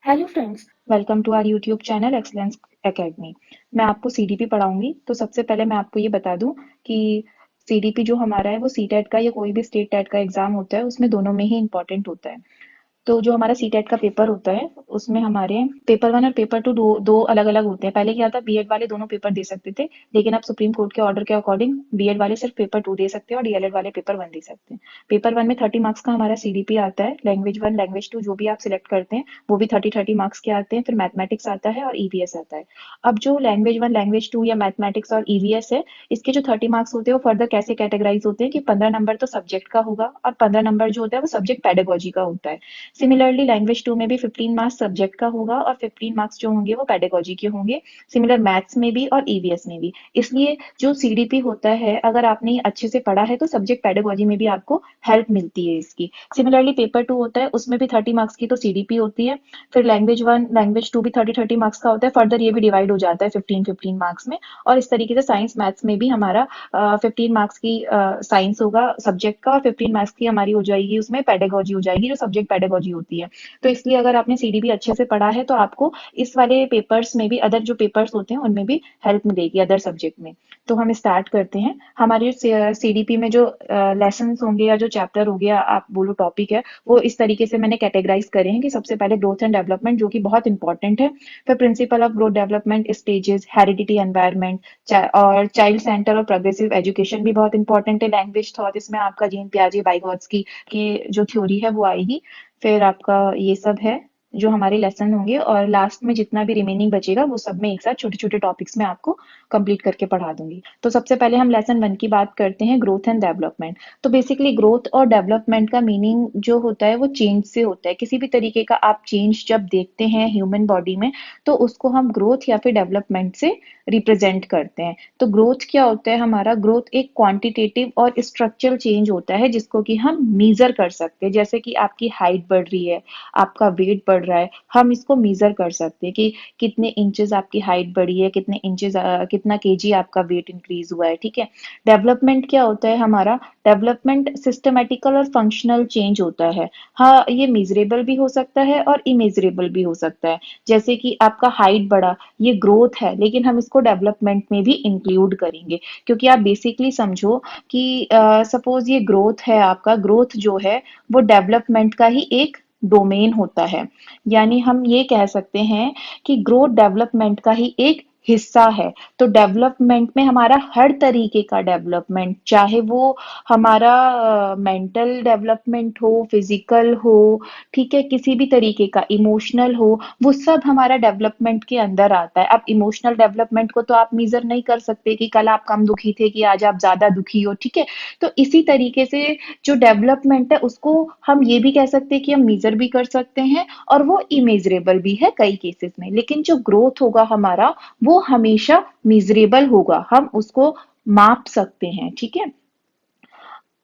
Hello friends, welcome to our YouTube channel excellence academy. मैं आपको CDP पढ़ाऊंगी। तो सबसे पहले मैं आपको ये बता दूं कि सीडीपी जो हमारा है वो सीटेट का या कोई भी स्टेट टेट का एग्जाम होता है, उसमें दोनों में ही इंपॉर्टेंट होता है। तो जो हमारा सीटेट का पेपर होता है उसमें हमारे पेपर वन और पेपर टू दो दो अलग अलग होते हैं। पहले क्या था, बीएड वाले दोनों पेपर दे सकते थे, लेकिन अब सुप्रीम कोर्ट के ऑर्डर के अकॉर्डिंग बीएड वाले सिर्फ पेपर टू दे सकते हैं और डीएलएड वाले पेपर वन दे सकते हैं। पेपर वन में 30 मार्क्स का हमारा सीडीपी आता है। लैंग्वेज वन लैंग्वेज टू जो भी आप सिलेक्ट करते हैं वो भी 30 मार्क्स के आते हैं। फिर मैथमेटिक्स आता है और ईवीएस आता है। अब जो लैंग्वेज वन लैंग्वेज टू या मैथमेटिक्स और ईवीएस है, इसके जो 30 मार्क्स होते हैं वो फर्दर कैसे कैटेगराइज होते हैं कि 15 नंबर तो सब्जेक्ट का होगा और 15 नंबर जो होता है वो सब्जेक्ट पेडागोजी का होता है। सिमिलरली लैंग्वेज टू में भी 15 मार्क्स सब्जेक्ट का होगा और 15 मार्क्स जो होंगे वो पेडागोजी के होंगे। सिमिलर मैथ्स में भी और ईवीएस में भी। इसलिए जो सीडीपी होता है, अगर आपने अच्छे से पढ़ा है तो सब्जेक्ट पेडागोजी में भी आपको हेल्प मिलती है इसकी। सिमिलरली पेपर टू होता है, उसमें भी 30 मार्क्स की तो सीडीपी होती है। फिर लैंग्वेज वन लैंग्वेज टू भी 30 मार्क्स का होता है। फर्दर ये भी डिवाइड हो जाता है 15 मार्क्स में। और इस तरीके से साइंस मैथ्स में भी हमारा 15 मार्क्स की साइंस होगा सब्जेक्ट का और 15 मार्क्स की हमारी हो जाएगी, उसमें पेडागोजी हो जाएगी जो सब्जेक्ट पेडागोजी होती है। तो इसलिए अगर आपने सीडीपी अच्छे से पढ़ा है तो आपको इस वाले पेपर्स में भी, अदर जो पेपर्स होते हैं उनमें भी हेल्प मिलेगी अदर सब्जेक्ट में। तो हम स्टार्ट करते हैं। हमारे सीडीपी में जो लेसन होंगे या जो चैप्टर हो गया, आप बोलो टॉपिक है, वो इस तरीके से मैंने कैटेगराइज करे हैं कि सबसे पहले ग्रोथ एंड डेवलपमेंट जो कि बहुत इंपॉर्टेंट है। फिर principle of growth development stages, heredity environment और चाइल्ड सेंटर और प्रोग्रेसिव एजुकेशन भी बहुत इंपॉर्टेंट है। लैंग्वेज थॉट, इसमें आपका जीन पियाजे बाइगॉट्स्की की जो थ्योरी है वो आएगी। फिर आपका ये सब है जो हमारे लेसन होंगे, और लास्ट में जितना भी रिमेनिंग बचेगा वो सब मैं एक साथ छोटे छोटे टॉपिक्स में आपको कंप्लीट करके पढ़ा दूंगी। तो सबसे पहले हम लेसन वन की बात करते हैं, ग्रोथ एंड डेवलपमेंट। तो बेसिकली ग्रोथ और डेवलपमेंट का मीनिंग जो होता है वो चेंज से होता है। किसी भी तरीके का आप चेंज जब देखते हैं ह्यूमन बॉडी में, तो उसको हम ग्रोथ या फिर डेवलपमेंट से रिप्रेजेंट करते हैं। तो ग्रोथ क्या होता है हमारा, ग्रोथ एक क्वांटिटेटिव और स्ट्रक्चरल चेंज होता है जिसको कि हम मीजर कर सकते हैं। जैसे कि आपकी हाइट बढ़ रही है, आपका वेट बढ़ रहा है, हम इसको मीजर कर सकते हैं कि कितने इंचेस आपकी हाइट बढ़ी है, कितने इंचेस कितना केजी आपका वेट इंक्रीज हुआ है। ठीक है। डेवलपमेंट क्या होता है हमारा, डेवलपमेंट सिस्टमेटिकल और फंक्शनल चेंज होता है। हाँ, ये मेजरेबल भी हो सकता है और इमेजरेबल भी हो सकता है। जैसे कि आपका हाइट बढ़ा, ये ग्रोथ है, लेकिन हम इसको डेवलपमेंट में भी इंक्लूड करेंगे। क्योंकि आप बेसिकली समझो कि सपोज ये ग्रोथ है, आपका ग्रोथ जो है वो डेवलपमेंट का ही एक डोमेन होता है। यानी हम ये कह सकते हैं कि ग्रोथ डेवलपमेंट का ही एक हिस्सा है। तो डेवलपमेंट में हमारा हर तरीके का डेवलपमेंट, चाहे वो हमारा मेंटल डेवलपमेंट हो, फिजिकल हो, ठीक है, किसी भी तरीके का इमोशनल हो, वो सब हमारा डेवलपमेंट के अंदर आता है। अब इमोशनल डेवलपमेंट को तो आप मेजर नहीं कर सकते कि कल आप कम दुखी थे कि आज आप ज्यादा दुखी हो। ठीक है। तो इसी तरीके से जो डेवलपमेंट है उसको हम ये भी कह सकते हैं कि हम मेजर भी कर सकते हैं और वो इमेजरेबल भी है कई केसेस में। लेकिन जो ग्रोथ होगा हमारा वो हमेशा मेजरेबल होगा, हम उसको माप सकते हैं। ठीक है।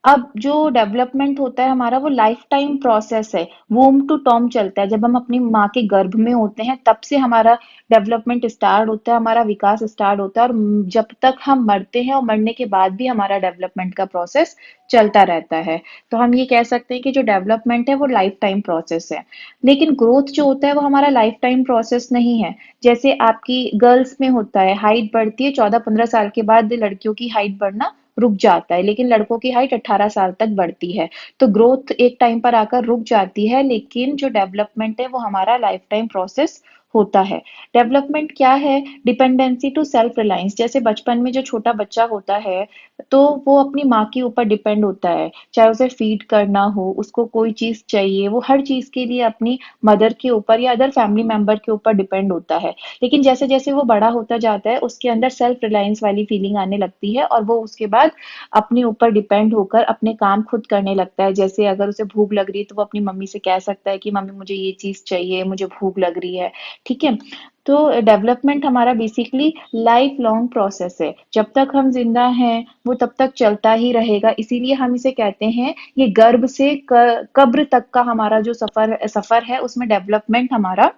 अब जो डेवलपमेंट होता है हमारा वो लाइफ टाइम प्रोसेस है, वूम टू टॉम चलता है। जब हम अपनी माँ के गर्भ में होते हैं तब से हमारा डेवलपमेंट स्टार्ट होता है, हमारा विकास स्टार्ट होता है, और जब तक हम मरते हैं और मरने के बाद भी हमारा डेवलपमेंट का प्रोसेस चलता रहता है। तो हम ये कह सकते हैं कि जो डेवलपमेंट है वो लाइफ टाइम प्रोसेस है। लेकिन ग्रोथ जो होता है वो हमारा लाइफ टाइम प्रोसेस नहीं है। जैसे आपकी गर्ल्स में होता है, हाइट बढ़ती है, 14-15 साल के बाद लड़कियों की हाइट बढ़ना रुक जाता है, लेकिन लड़कों की हाइट 18 साल तक बढ़ती है। तो ग्रोथ एक टाइम पर आकर रुक जाती है, लेकिन जो डेवलपमेंट है वो हमारा लाइफ टाइम प्रोसेस होता है। डेवलपमेंट क्या है, डिपेंडेंसी टू सेल्फ रिलायंस। जैसे बचपन में जो छोटा बच्चा होता है तो वो अपनी माँ के ऊपर डिपेंड होता है, चाहे उसे फीड करना हो, उसको कोई चीज चाहिए, वो हर चीज के लिए अपनी मदर के ऊपर या अदर फैमिली मेंबर के ऊपर डिपेंड होता है। लेकिन जैसे जैसे वो बड़ा होता जाता है उसके अंदर सेल्फ रिलायंस वाली फीलिंग आने लगती है और वो उसके बाद अपने ऊपर डिपेंड होकर अपने काम खुद करने लगता है। जैसे अगर उसे भूख लग रही है तो वो अपनी मम्मी से कह सकता है कि मम्मी मुझे ये चीज चाहिए, मुझे भूख लग रही है। ठीक है। तो डेवलपमेंट हमारा बेसिकली लाइफ लॉन्ग प्रोसेस है, जब तक हम जिंदा हैं वो तब तक चलता ही रहेगा। इसीलिए हम इसे कहते हैं ये गर्भ से कब्र तक का हमारा जो सफर सफर है उसमें डेवलपमेंट हमारा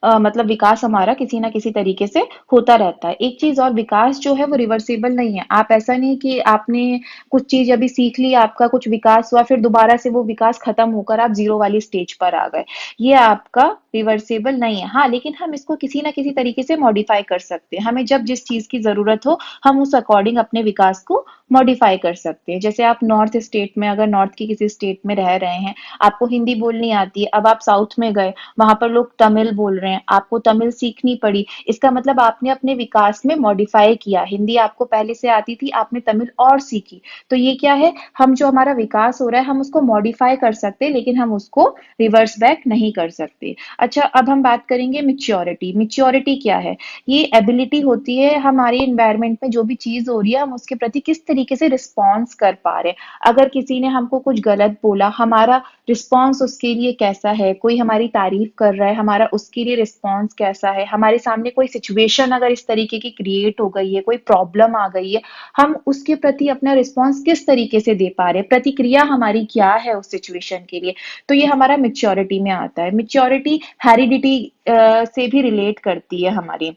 मतलब विकास हमारा किसी ना किसी तरीके से होता रहता है। एक चीज और, विकास जो है वो रिवर्सिबल नहीं है। आप ऐसा नहीं कि आपने कुछ चीज अभी सीख ली, आपका कुछ विकास हुआ, फिर दोबारा से वो विकास खत्म होकर आप जीरो वाली स्टेज पर आ गए। ये आपका रिवर्सिबल नहीं है। हाँ, लेकिन हम इसको किसी ना किसी तरीके से मॉडिफाई कर सकते हैं। हमें जब जिस चीज की जरूरत हो, हम उस अकॉर्डिंग अपने विकास को मॉडिफाई कर सकते हैं। जैसे आप नॉर्थ स्टेट में, अगर नॉर्थ की किसी स्टेट में रह रहे हैं, आपको हिंदी बोलनी आती है, अब आप साउथ में गए, वहां पर लोग तमिल बोल रहे हैं, आपको तमिल सीखनी पड़ी। इसका मतलब आपने अपने विकास में मॉडिफाई किया। हिंदी आपको पहले से आती थी, आपने तमिल और सीखी। तो ये क्या है, हम जो हमारा विकास हो रहा है, हम उसको मॉडिफाई कर सकते हैं, लेकिन हम उसको रिवर्स बैक नहीं कर सकते। अच्छा, अब हम बात करेंगे मिच्योरिटी। मिच्योरिटी क्या है? ये एबिलिटी होती है हमारे इन्वायरमेंट में जो भी चीज हो रही है, हम उसके प्रति किस तरीके से रिस्पॉन्स कर पा रहे हैं। अगर किसी ने हमको कुछ गलत बोला, हमारा रिस्पॉन्स उसके लिए कैसा है, कोई हमारी तारीफ कर रहा है, हमारा उसके लिए रिस्पॉन्स कैसा है, हमारे सामने कोई सिचुएशन अगर इस तरीके की क्रिएट हो गई है, कोई प्रॉब्लम आ गई है, हम उसके प्रति अपना रिस्पॉन्स किस तरीके से दे पा रहे हैं, प्रतिक्रिया हमारी क्या है उस सिचुएशन के लिए। तो ये हमारा मिच्योरिटी में आता है। मिच्योरिटी हेरिडिटी से भी रिलेट करती है हमारी।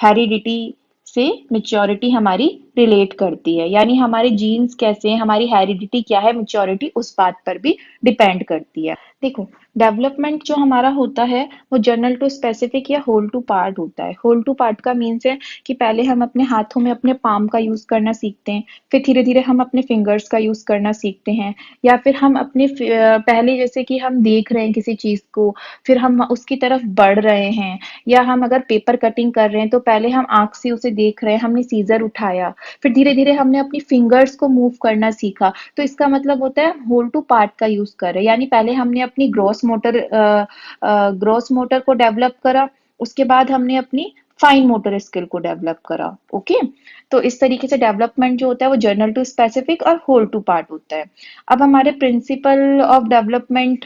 हेरिडिटी से मैच्योरिटी हमारी रिलेट करती है, यानी हमारे जीन्स कैसे हैं, हमारी हेरिडिटी क्या है, मैच्योरिटी उस बात पर भी डिपेंड करती है। देखो, डेवलपमेंट जो हमारा होता है वो जनरल टू स्पेसिफिक या होल टू पार्ट होता है। होल टू पार्ट का मीन्स है कि पहले हम अपने हाथों में अपने पाम का यूज करना सीखते हैं, फिर धीरे धीरे हम अपने फिंगर्स का यूज करना सीखते हैं, या फिर हम अपने पहले जैसे कि हम देख रहे हैं किसी चीज को, फिर हम उसकी तरफ बढ़ रहे हैं, या हम अगर पेपर कटिंग कर रहे हैं तो पहले हम आंख से उसे देख रहे हैं, हमने सीजर उठाया, फिर धीरे धीरे हमने अपनी फिंगर्स को मूव करना सीखा। तो इसका मतलब होता है होल टू पार्ट का यूज कर रहे हैं, यानी पहले हमने अपनी ग्रॉस मोटर को डेवलप करा, उसके बाद हमने अपनी फाइन मोटर स्किल को डेवलप करा। ओके, तो इस तरीके से डेवलपमेंट जो होता है वो जर्नल टू स्पेसिफिक और होल टू पार्ट होता है। अब हमारे principle of development,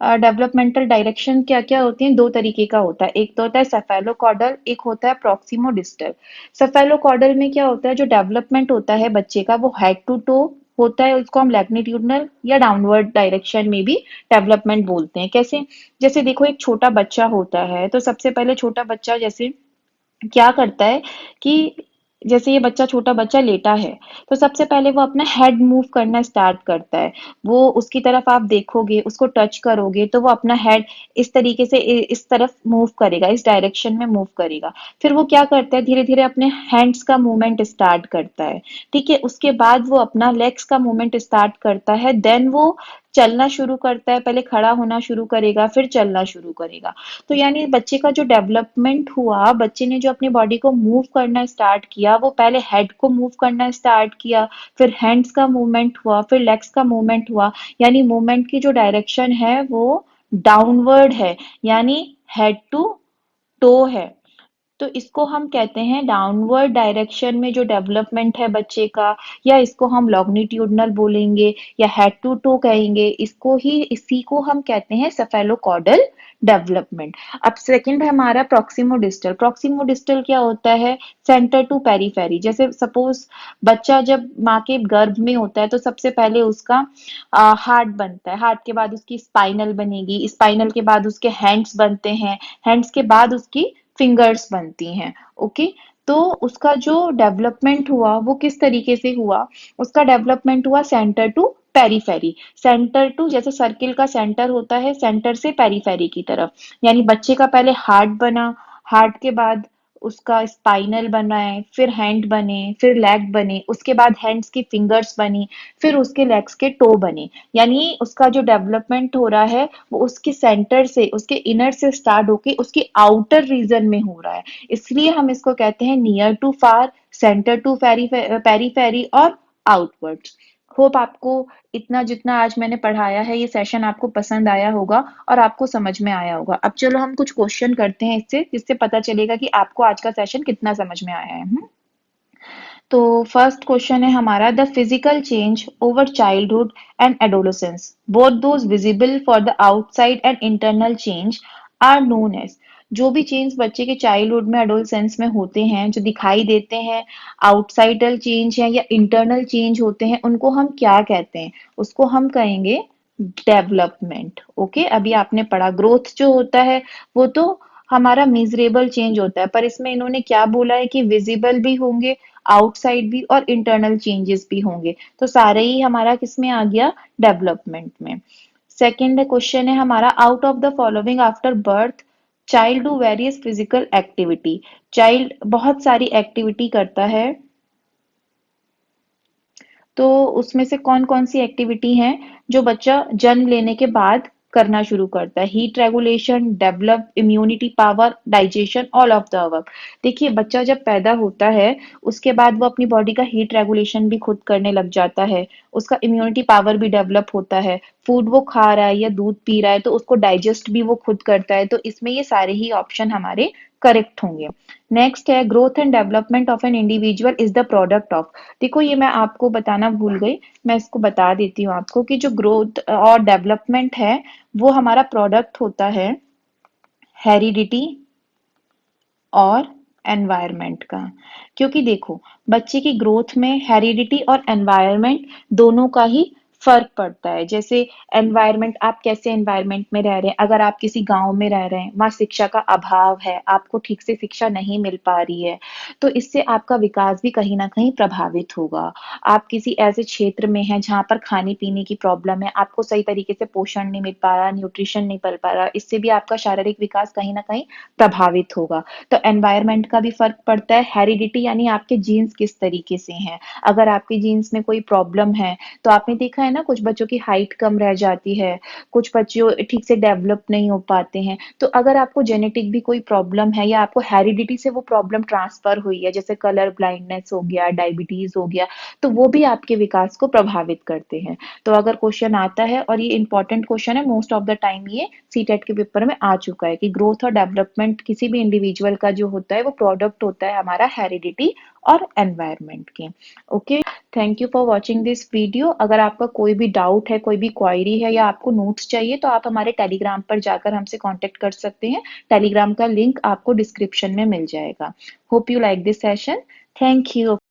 developmental direction क्या क्या होती हैं? दो तरीके का होता है। एक तो होता है सेफेलोकॉर्डल, एक होता है प्रॉक्सिमो डिस्टल। सेफेलोकॉर्डल में क्या होता है, जो डेवलपमेंट होता है बच्चे का वो हेड टू टो होता है, उसको हम लैटिट्यूडनल या डाउनवर्ड डायरेक्शन में भी डेवलपमेंट बोलते हैं। कैसे? जैसे देखो, एक छोटा बच्चा होता है तो सबसे पहले छोटा बच्चा जैसे क्या करता है कि जैसे ये बच्चा, छोटा बच्चा लेटा है, तो सबसे पहले वो अपना हेड मूव करना स्टार्ट करता है। वो उसकी तरफ आप देखोगे, उसको टच करोगे तो वो अपना हेड इस तरीके से इस तरफ मूव करेगा, इस डायरेक्शन में मूव करेगा। फिर वो क्या करता है, धीरे धीरे अपने हैंड्स का मूवमेंट स्टार्ट करता है। ठीक है, उसके बाद वो अपना लेग्स का मूवमेंट स्टार्ट करता है, देन वो चलना शुरू करता है। पहले खड़ा होना शुरू करेगा, फिर चलना शुरू करेगा। तो यानी बच्चे का जो डेवलपमेंट हुआ, बच्चे ने जो अपनी बॉडी को मूव करना स्टार्ट किया, वो पहले हेड को मूव करना स्टार्ट किया, फिर हैंड्स का मूवमेंट हुआ, फिर लेग्स का मूवमेंट हुआ। यानी मूवमेंट की जो डायरेक्शन है वो डाउनवर्ड है, यानी हेड टू टो है। तो इसको हम कहते हैं डाउनवर्ड डायरेक्शन में जो डेवलपमेंट है बच्चे का, या इसको हम लॉन्गिट्यूडनल बोलेंगे या हेड टू टो कहेंगे। इसको ही, इसी को हम कहते हैं सेफेलोकॉर्डल डेवलपमेंट। अब सेकंड है हमारा प्रॉक्सिमो डिस्टल। प्रॉक्सिमो डिस्टल क्या होता है? Centre to periphery. जैसे सपोज बच्चा जब माँ के गर्भ में होता है तो सबसे पहले उसका हार्ट बनता है, हार्ट के बाद उसकी स्पाइनल बनेगी, स्पाइनल के बाद उसके हैंड्स बनते हैं, हैंड्स के बाद उसकी फिंगर्स बनती हैं। ओके, तो उसका जो डेवलपमेंट हुआ वो किस तरीके से हुआ? उसका डेवलपमेंट हुआ centre to periphery. Centre to, जैसे सर्किल का सेंटर होता है, सेंटर से पेरीफेरी की तरफ। यानी बच्चे का पहले हार्ट बना, हार्ट के बाद उसका स्पाइनल बनाए, फिर हैंड बने, फिर लेग बने, उसके बाद हैंड्स की फिंगर्स बनी, फिर उसके लेग्स के टो बने। यानी उसका जो डेवलपमेंट हो रहा है वो उसके सेंटर से, उसके इनर से स्टार्ट होके उसके आउटर रीजन में हो रहा है। इसलिए हम इसको कहते हैं near to far, centre to periphery और आउटवर्ड्स। होप आपको इतना जितना आज मैंने पढ़ाया है ये सेशन आपको पसंद आया होगा और आपको समझ में आया होगा। अब चलो हम कुछ क्वेश्चन करते हैं इससे, जिससे पता चलेगा कि आपको आज का सेशन कितना समझ में आया है। तो फर्स्ट क्वेश्चन है हमारा, the physical change over childhood and adolescence, both those visible for the outside and internal change, are known as. जो भी चेंज बच्चे के चाइल्डहुड में, एडोलेसेंस में होते हैं, जो दिखाई देते हैं, आउटसाइडल चेंज है या इंटरनल चेंज होते हैं, उनको हम क्या कहते हैं? उसको हम कहेंगे डेवलपमेंट। ओके, अभी आपने पढ़ा ग्रोथ जो होता है वो तो हमारा मिजरेबल चेंज होता है, पर इसमें इन्होंने क्या बोला है कि विजिबल भी होंगे, आउटसाइड भी और इंटरनल चेंजेस भी होंगे। तो सारे ही हमारा किसमें आ गया, डेवलपमेंट में। सेकंड क्वेश्चन है हमारा, out of the following after birth child do various physical activity. Child बहुत सारी एक्टिविटी करता है, तो उसमें से कौन कौन सी एक्टिविटी हैं जो बच्चा जन्म लेने के बाद करना शुरू करता है। Heat regulation, develop immunity power, digestion, all of the above. देखिए बच्चा जब पैदा होता है उसके बाद वो अपनी बॉडी का हीट रेगुलेशन भी खुद करने लग जाता है, उसका इम्यूनिटी पावर भी डेवलप होता है, फूड वो खा रहा है या दूध पी रहा है तो उसको डाइजेस्ट भी वो खुद करता है। तो इसमें ये सारे ही ऑप्शन हमारे करेक्ट होंगे। नेक्स्ट है, growth and development of an individual is the product of. देखो ये मैं आपको बताना भूल गई, मैं इसको बता देती हूँ आपको कि जो ग्रोथ और डेवलपमेंट है वो हमारा प्रोडक्ट होता है हेरिडिटी और एनवायरनमेंट का। क्योंकि देखो बच्चे की ग्रोथ में हेरिडिटी और एनवायरनमेंट दोनों का ही फर्क पड़ता है। जैसे एनवायरनमेंट, आप कैसे एनवायरनमेंट में रह रहे हैं, अगर आप किसी गांव में रह रहे हैं, वहां शिक्षा का अभाव है, आपको ठीक से शिक्षा नहीं मिल पा रही है, तो इससे आपका विकास भी कहीं ना कहीं प्रभावित होगा। आप किसी ऐसे क्षेत्र में हैं जहां पर खाने पीने की प्रॉब्लम है, आपको सही तरीके से पोषण नहीं मिल पा रहा, न्यूट्रिशन नहीं मिल पा रहा, इससे भी आपका शारीरिक विकास कहीं ना कहीं प्रभावित होगा। तो एनवायरनमेंट का भी फर्क पड़ता है। हेरिडिटी यानी आपके जीन्स किस तरीके से हैं, अगर आपके जीन्स में कोई प्रॉब्लम है तो आपने देखा है ना कुछ बच्चों की हाइट कम रह जाती है, कुछ बच्चों ठीक से डेवलप नहीं हो पाते हैं। तो अगर आपको जेनेटिक भी कोई प्रॉब्लम है या आपको हेरिडिटी से वो प्रॉब्लम ट्रांसफर हुई है, जैसे कलर ब्लाइंडनेस हो गया, डायबिटीज हो गया, तो वो भी आपके विकास को प्रभावित करते हैं। तो अगर क्वेश्चन आता है, और ये इंपॉर्टेंट क्वेश्चन है, मोस्ट ऑफ द टाइम ये सीटेट के पेपर में आ चुका है कि ग्रोथ और डेवलपमेंट किसी भी इंडिविजुअल का जो होता है वो प्रोडक्ट होता है हमारा हेरिडिटी और एनवायरनमेंट के। Okay, thank you for watching this video. अगर आपका कोई भी डाउट है, कोई भी क्वायरी है या आपको नोट्स चाहिए तो आप हमारे टेलीग्राम पर जाकर हमसे कांटेक्ट कर सकते हैं। टेलीग्राम का लिंक आपको डिस्क्रिप्शन में मिल जाएगा। Hope you like this session. Thank you.